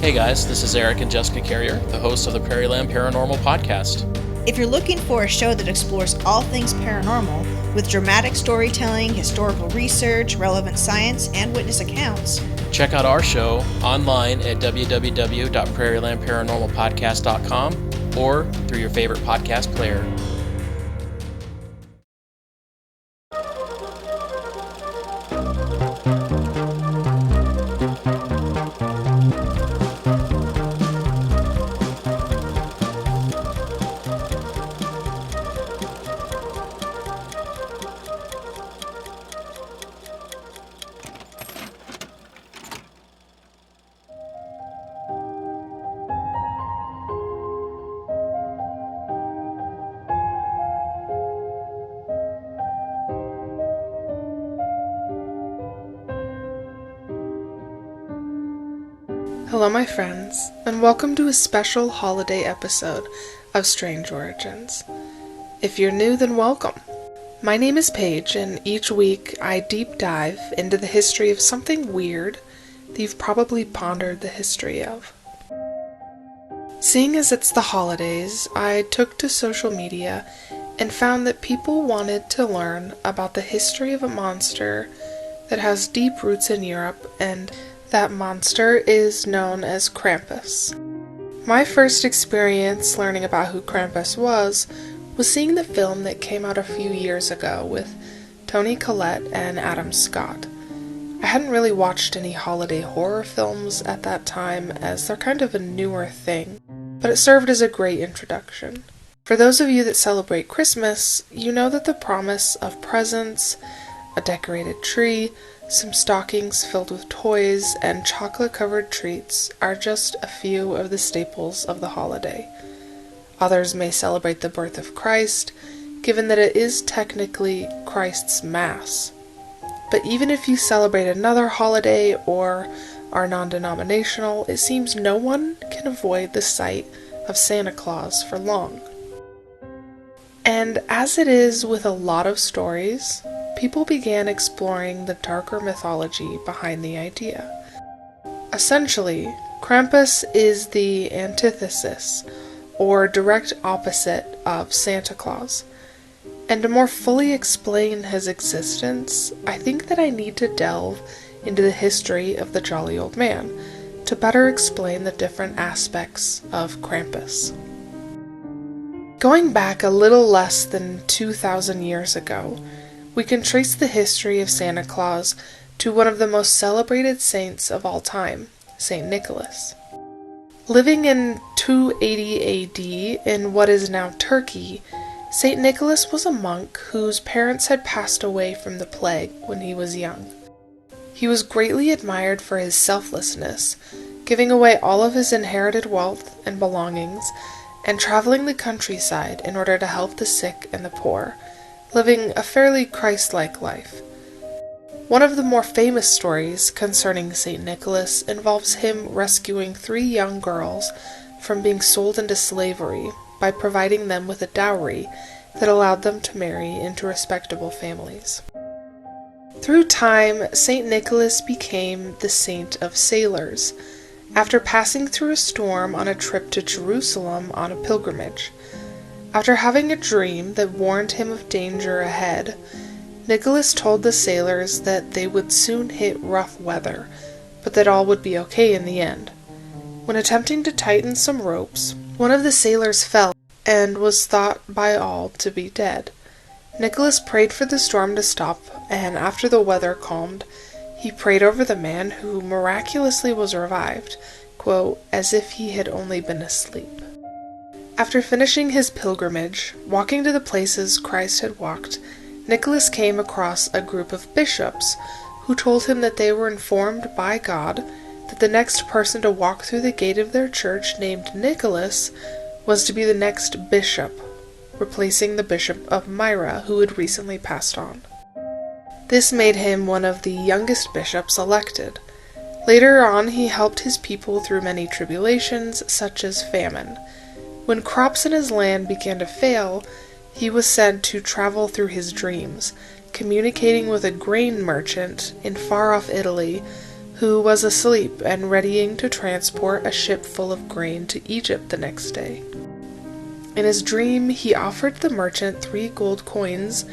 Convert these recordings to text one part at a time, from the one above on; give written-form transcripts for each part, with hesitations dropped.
Hey guys, this is Eric and Jessica Carrier, the hosts of the Prairie Land Paranormal Podcast. If you're looking for a show that explores all things paranormal, with dramatic storytelling, historical research, relevant science, and witness accounts, check out our show online at www.prairielandparanormalpodcast.com or through your favorite podcast player. Hello my friends, and welcome to a special holiday episode of Strange Origins. If you're new, then welcome. My name is Paige, and each week I deep dive into the history of something weird that you've probably pondered the history of. Seeing as it's the holidays, I took to social media and found that people wanted to learn about the history of a monster that has deep roots in Europe, and that monster is known as Krampus. My first experience learning about who Krampus was seeing the film that came out a few years ago with Toni Collette and Adam Scott. I hadn't really watched any holiday horror films at that time, as they're kind of a newer thing, but it served as a great introduction. For those of you that celebrate Christmas, you know that the promise of presents, a decorated tree, some stockings filled with toys, and chocolate-covered treats are just a few of the staples of the holiday. Others may celebrate the birth of Christ, given that it is technically Christ's Mass. But even if you celebrate another holiday or are non-denominational, it seems no one can avoid the sight of Santa Claus for long. And as it is with a lot of stories, people began exploring the darker mythology behind the idea. Essentially, Krampus is the antithesis, or direct opposite, of Santa Claus. And to more fully explain his existence, I think that I need to delve into the history of the jolly old man, to better explain the different aspects of Krampus. Going back a little less than 2,000 years ago, we can trace the history of Santa Claus to one of the most celebrated saints of all time, Saint Nicholas. Living in 280 AD in what is now Turkey, Saint Nicholas was a monk whose parents had passed away from the plague when he was young. He was greatly admired for his selflessness, giving away all of his inherited wealth and belongings, and traveling the countryside in order to help the sick and the poor, living a fairly Christ-like life. One of the more famous stories concerning St. Nicholas involves him rescuing 3 young girls from being sold into slavery by providing them with a dowry that allowed them to marry into respectable families. Through time, St. Nicholas became the saint of sailors, after passing through a storm on a trip to Jerusalem on a pilgrimage. After having a dream that warned him of danger ahead, Nicholas told the sailors that they would soon hit rough weather, but that all would be okay in the end. When attempting to tighten some ropes, one of the sailors fell and was thought by all to be dead. Nicholas prayed for the storm to stop, and after the weather calmed, he prayed over the man, who miraculously was revived, quote, as if he had only been asleep. After finishing his pilgrimage, walking to the places Christ had walked, Nicholas came across a group of bishops who told him that they were informed by God that the next person to walk through the gate of their church, named Nicholas, was to be the next bishop, replacing the Bishop of Myra, who had recently passed on. This made him one of the youngest bishops elected. Later on, he helped his people through many tribulations, such as famine. When crops in his land began to fail, he was said to travel through his dreams, communicating with a grain merchant in far-off Italy who was asleep and readying to transport a ship full of grain to Egypt the next day. In his dream, he offered the merchant 3 gold coins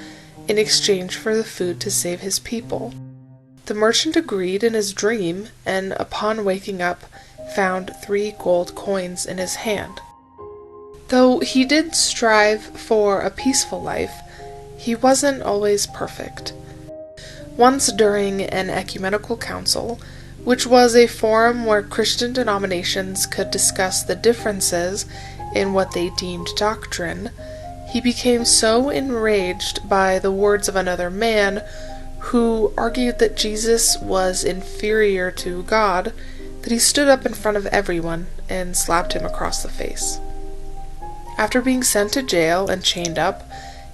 in exchange for the food to save his people. The merchant agreed in his dream, and upon waking up, found 3 gold coins in his hand. Though he did strive for a peaceful life, he wasn't always perfect. Once during an ecumenical council, which was a forum where Christian denominations could discuss the differences in what they deemed doctrine, he became so enraged by the words of another man who argued that Jesus was inferior to God that he stood up in front of everyone and slapped him across the face. After being sent to jail and chained up,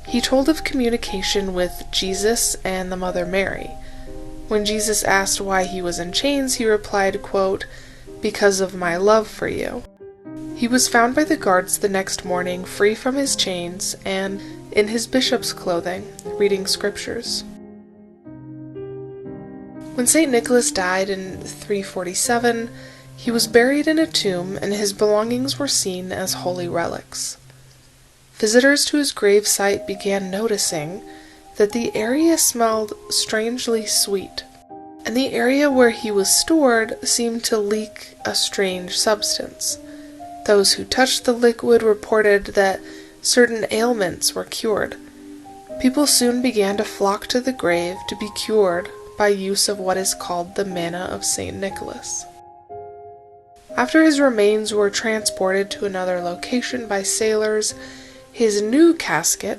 he told of communication with Jesus and the Mother Mary. When Jesus asked why he was in chains, he replied, quote, "Because of my love for you." He was found by the guards the next morning, free from his chains and in his bishop's clothing, reading scriptures. When St. Nicholas died in 347, he was buried in a tomb and his belongings were seen as holy relics. Visitors to his gravesite began noticing that the area smelled strangely sweet, and the area where he was stored seemed to leak a strange substance. Those who touched the liquid reported that certain ailments were cured. People soon began to flock to the grave to be cured by use of what is called the manna of St. Nicholas. After his remains were transported to another location by sailors, his new casket,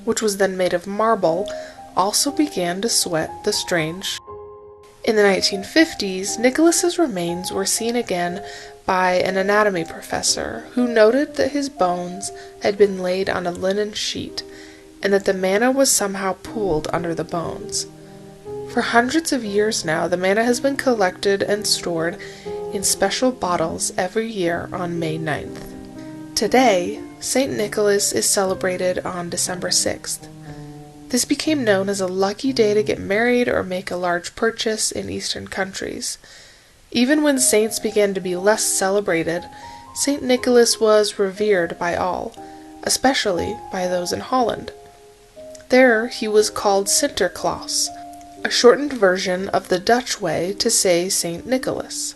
which was then made of marble, also began to sweat the strange. In the 1950s, Nicholas's remains were seen again by an anatomy professor who noted that his bones had been laid on a linen sheet and that the manna was somehow pooled under the bones. For hundreds of years now, the manna has been collected and stored in special bottles every year on May 9th. Today, St. Nicholas is celebrated on December 6th. This became known as a lucky day to get married or make a large purchase in Eastern countries. Even when saints began to be less celebrated, St. Nicholas was revered by all, especially by those in Holland. There he was called Santa Claus, a shortened version of the Dutch way to say St. Nicholas.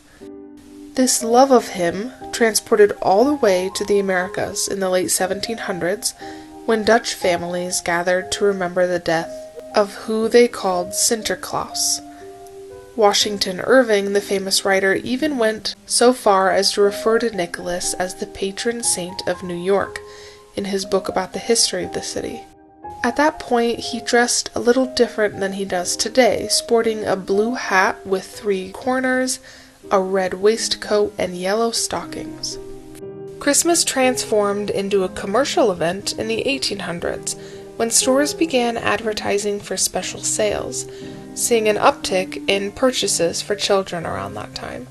This love of him transported all the way to the Americas in the late 1700s, when Dutch families gathered to remember the death of who they called Sinterklaas. Washington Irving, the famous writer, even went so far as to refer to Nicholas as the patron saint of New York in his book about the history of the city. At that point, he dressed a little different than he does today, sporting a blue hat with 3 corners, a red waistcoat, and yellow stockings. Christmas transformed into a commercial event in the 1800s, when stores began advertising for special sales, seeing an uptick in purchases for children around that time.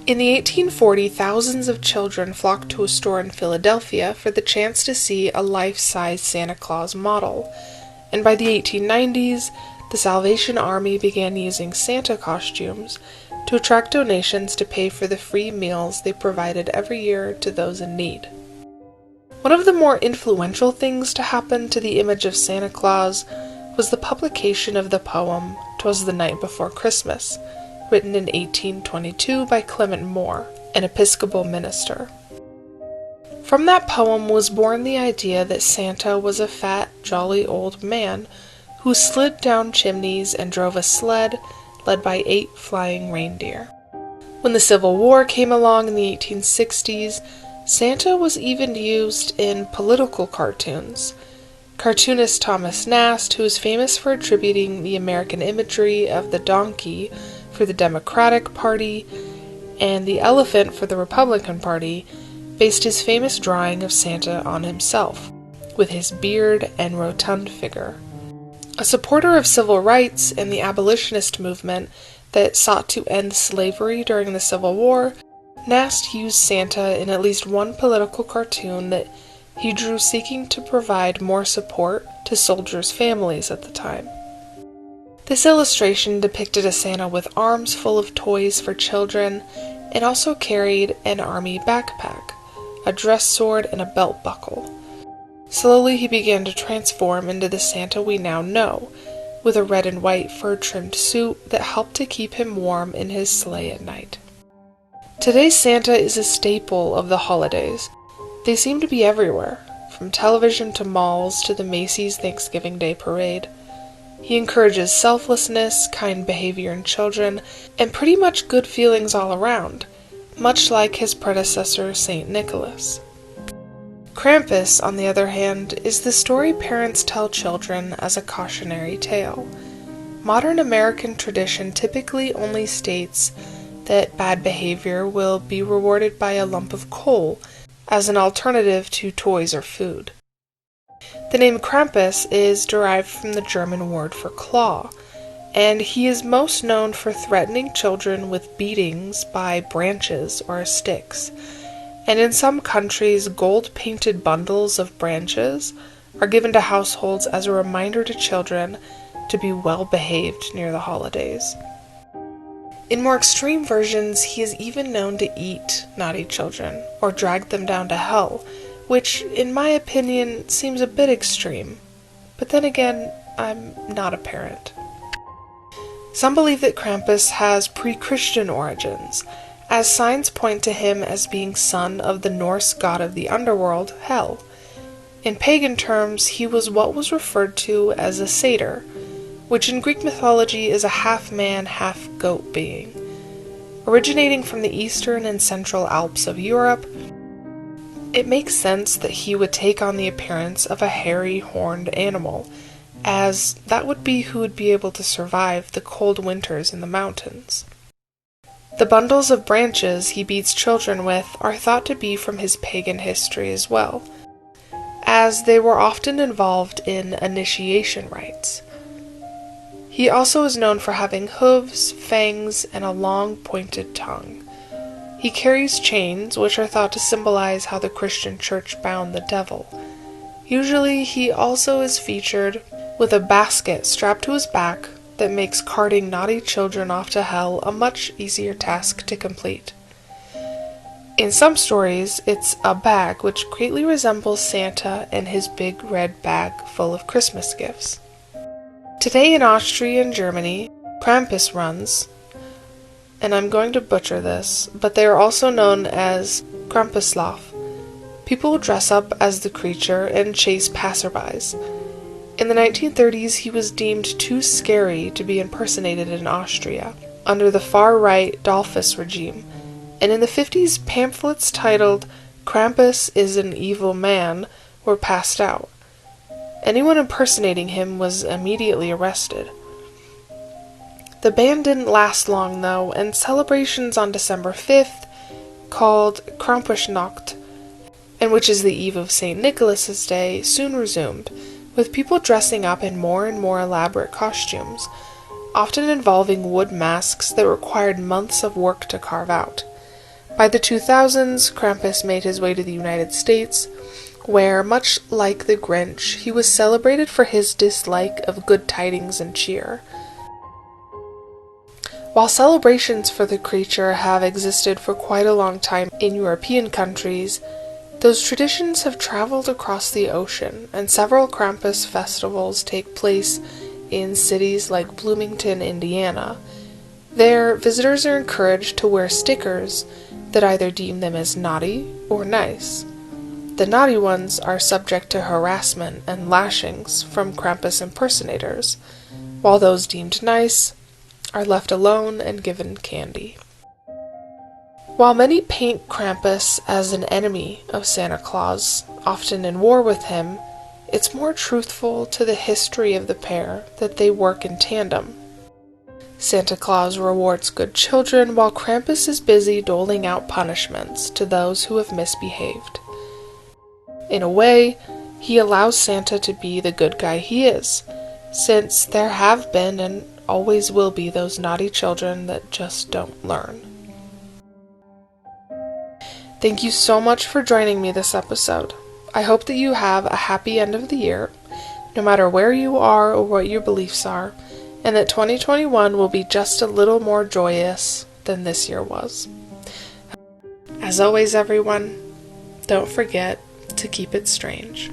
In the 1840s, thousands of children flocked to a store in Philadelphia for the chance to see a life-size Santa Claus model, and by the 1890s, the Salvation Army began using Santa costumes to attract donations to pay for the free meals they provided every year to those in need. One of the more influential things to happen to the image of Santa Claus was the publication of the poem "'Twas the Night Before Christmas," written in 1822 by Clement Moore, an Episcopal minister. From that poem was born the idea that Santa was a fat, jolly old man who slid down chimneys and drove a sled led by 8 flying reindeer. When the Civil War came along in the 1860s, Santa was even used in political cartoons. Cartoonist Thomas Nast, who is famous for attributing the American imagery of the donkey for the Democratic Party and the elephant for the Republican Party, based his famous drawing of Santa on himself, with his beard and rotund figure. A supporter of civil rights and the abolitionist movement that sought to end slavery during the Civil War, Nast used Santa in at least one political cartoon that he drew seeking to provide more support to soldiers' families at the time. This illustration depicted a Santa with arms full of toys for children and also carried an army backpack, a dress sword, and a belt buckle. Slowly he began to transform into the Santa we now know, with a red and white fur-trimmed suit that helped to keep him warm in his sleigh at night. Today's Santa is a staple of the holidays. They seem to be everywhere, from television to malls to the Macy's Thanksgiving Day Parade. He encourages selflessness, kind behavior in children, and pretty much good feelings all around, much like his predecessor, St. Nicholas. Krampus, on the other hand, is the story parents tell children as a cautionary tale. Modern American tradition typically only states that bad behavior will be rewarded by a lump of coal as an alternative to toys or food. The name Krampus is derived from the German word for claw, and he is most known for threatening children with beatings by branches or sticks. And in some countries, gold-painted bundles of branches are given to households as a reminder to children to be well-behaved near the holidays. In more extreme versions, he is even known to eat naughty children or drag them down to hell, which, in my opinion, seems a bit extreme. But then again, I'm not a parent. Some believe that Krampus has pre-Christian origins, as signs point to him as being son of the Norse god of the underworld, Hel. In pagan terms, he was what was referred to as a satyr, which in Greek mythology is a half-man, half-goat being. Originating from the eastern and central Alps of Europe, it makes sense that he would take on the appearance of a hairy, horned animal, as that would be who would be able to survive the cold winters in the mountains. The bundles of branches he beats children with are thought to be from his pagan history as well, as they were often involved in initiation rites. He also is known for having hooves, fangs, and a long pointed tongue. He carries chains, which are thought to symbolize how the Christian church bound the devil. Usually, he also is featured with a basket strapped to his back that makes carting naughty children off to hell a much easier task to complete. In some stories, it's a bag which greatly resembles Santa and his big red bag full of Christmas gifts. Today in Austria and Germany, Krampus runs, and I'm going to butcher this, but they are also known as Krampuslauf. People dress up as the creature and chase passerbys. In the 1930s, he was deemed too scary to be impersonated in Austria, under the far-right Dollfuss regime, and in the 50s, pamphlets titled "Krampus is an Evil Man" were passed out. Anyone impersonating him was immediately arrested. The ban didn't last long, though, and celebrations on December 5th, called Krampusnacht, and which is the eve of St. Nicholas's Day, soon resumed, with people dressing up in more and more elaborate costumes, often involving wood masks that required months of work to carve out. By the 2000s, Krampus made his way to the United States, where, much like the Grinch, he was celebrated for his dislike of good tidings and cheer. While celebrations for the creature have existed for quite a long time in European countries, those traditions have traveled across the ocean, and several Krampus festivals take place in cities like Bloomington, Indiana. There, visitors are encouraged to wear stickers that either deem them as naughty or nice. The naughty ones are subject to harassment and lashings from Krampus impersonators, while those deemed nice are left alone and given candy. While many paint Krampus as an enemy of Santa Claus, often in war with him, it's more truthful to the history of the pair that they work in tandem. Santa Claus rewards good children while Krampus is busy doling out punishments to those who have misbehaved. In a way, he allows Santa to be the good guy he is, since there have been and always will be those naughty children that just don't learn. Thank you so much for joining me this episode. I hope that you have a happy end of the year, no matter where you are or what your beliefs are, and that 2021 will be just a little more joyous than this year was. As always, everyone, don't forget to keep it strange.